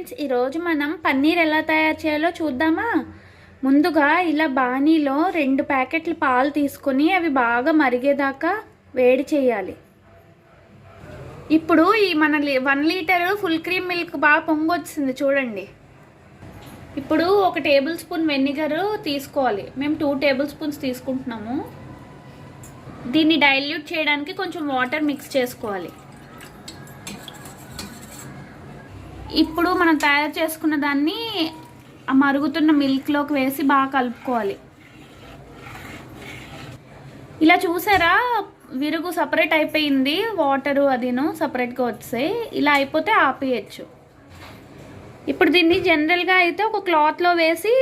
Friends, ఈరోజు మనం పన్నీర్ ఎలా తయారు చేయాలో చూద్దామా. ముందుగా ఇలా బాణీలో 2 ప్యాకెట్లు పాలు తీసుకొని అవి బాగా మరిగేదాకా వేడి చేయాలి. ఇప్పుడు ఈ మన 1 లీటర్ ఫుల్ క్రీమ్ మిల్క్ బాగా పొంగొచ్చింది చూడండి. ఇప్పుడు 1 టేబుల్ స్పూన్ వెనిగర్ తీసుకోవాలి. మేము 2 టేబుల్ స్పూన్స్ తీసుకుంటున్నాము. దీన్ని డైల్యూట్ చేయడానికి కొంచెం వాటర్ మిక్స్ చేసుకోవాలి. ఇప్పుడు మనం తయారు చేసుకున్న దాన్ని ఆ మరుగుతున్న మిల్క్లోకి వేసి బాగా కలుపుకోవాలి. ఇలా చూసారా, విరుగు సపరేట్ అయిపోయింది, వాటరు అదిను సపరేట్గా వచ్చాయి. ఇలా అయిపోతే ఆపేయచ్చు. ఇప్పుడు దీన్ని జనరల్గా అయితే ఒక క్లాత్లో వేసి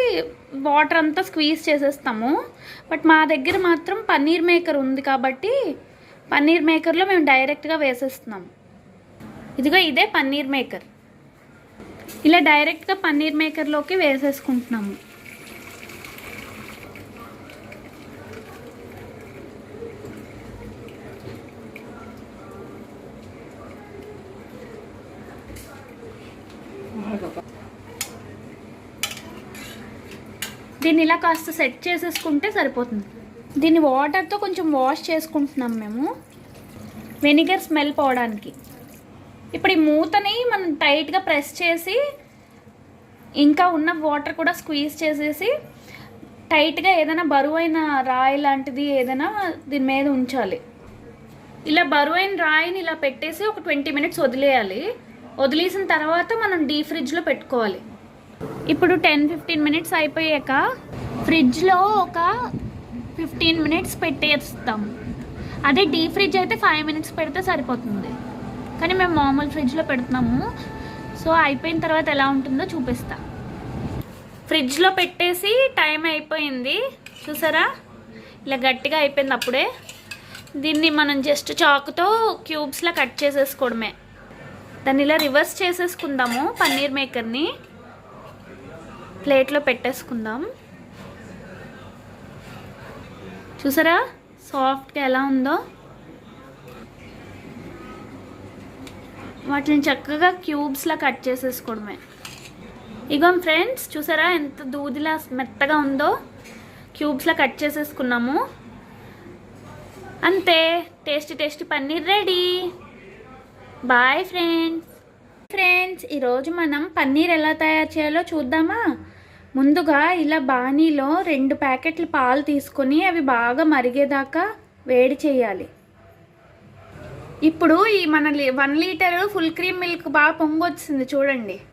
వాటర్ అంతా స్క్వీజ్ చేసేస్తాము. బట్ మా దగ్గర మాత్రం పన్నీర్ మేకర్ ఉంది కాబట్టి పన్నీర్ మేకర్లో మేము డైరెక్ట్గా వేసేస్తున్నాము. ఇదిగో ఇదే పన్నీర్ మేకర్. ఇలా డైరెక్ట్గా పన్నీర్ మేకర్లోకి వేసేసుకుంటున్నాము. దీన్ని ఇలా కాస్త సెట్ చేసేసుకుంటే సరిపోతుంది. దీన్ని వాటర్తో కొంచెం వాష్ చేసుకుంటున్నాం మేము, వెనిగర్ స్మెల్ పోవడానికి. ఇప్పుడు ఈ మూతని మనం టైట్గా ప్రెస్ చేసి ఇంకా ఉన్న వాటర్ కూడా స్క్వీజ్ చేసేసి టైట్గా ఏదైనా బరువైన రాయి లాంటిది ఏదైనా దీని మీద ఉంచాలి. ఇలా బరువైన రాయిని ఇలా పెట్టేసి ఒక 20 మినిట్స్ వదిలేయాలి. వదిలేసిన తర్వాత మనం డీప్ ఫ్రిడ్జ్లో పెట్టుకోవాలి. ఇప్పుడు 10-15 మినిట్స్ అయిపోయాక ఫ్రిడ్జ్లో ఒక 15 మినిట్స్ పెట్టేస్తాం. అదే డీప్ ఫ్రిడ్జ్ అయితే 5 మినిట్స్ పెడితే సరిపోతుంది. కానీ మేము మామూలు ఫ్రిడ్జ్లో పెడుతున్నాము. సో అయిపోయిన తర్వాత ఎలా ఉంటుందో చూపిస్తా. ఫ్రిడ్జ్లో పెట్టేసి టైం అయిపోయింది చూసారా, ఇలా గట్టిగా అయిపోయింది. అప్పుడే దీన్ని మనం జస్ట్ చాకుతో క్యూబ్స్లా కట్ చేసేసుకోవడమే. దాన్ని ఇలా రివర్స్ చేసేసుకుందాము. పన్నీర్ మేకర్ని ప్లేట్లో పెట్టేసుకుందాం. చూసారా సాఫ్ట్గా ఎలా ఉందో. వాటిని చక్కగా క్యూబ్స్లా కట్ చేసేసుకోవడమే. ఇగో ఫ్రెండ్స్ చూసారా ఎంత దూదిలా మెత్తగా ఉందో. క్యూబ్స్లా కట్ చేసేసుకున్నాము. అంతే, tasty paneer ready. Bye friends, ఈరోజు మనం పన్నీర్ ఎలా తయారు చేయాలో చూద్దామా. ముందుగా ఇలా బాణీలో 2 ప్యాకెట్లు పాలు తీసుకొని అవి బాగా మరిగేదాకా వేడి చేయాలి. ఇప్పుడు ఈ మన 1 లీటర్ ఫుల్ క్రీమ్ మిల్క్ బాగా పొంగొచ్చింది చూడండి.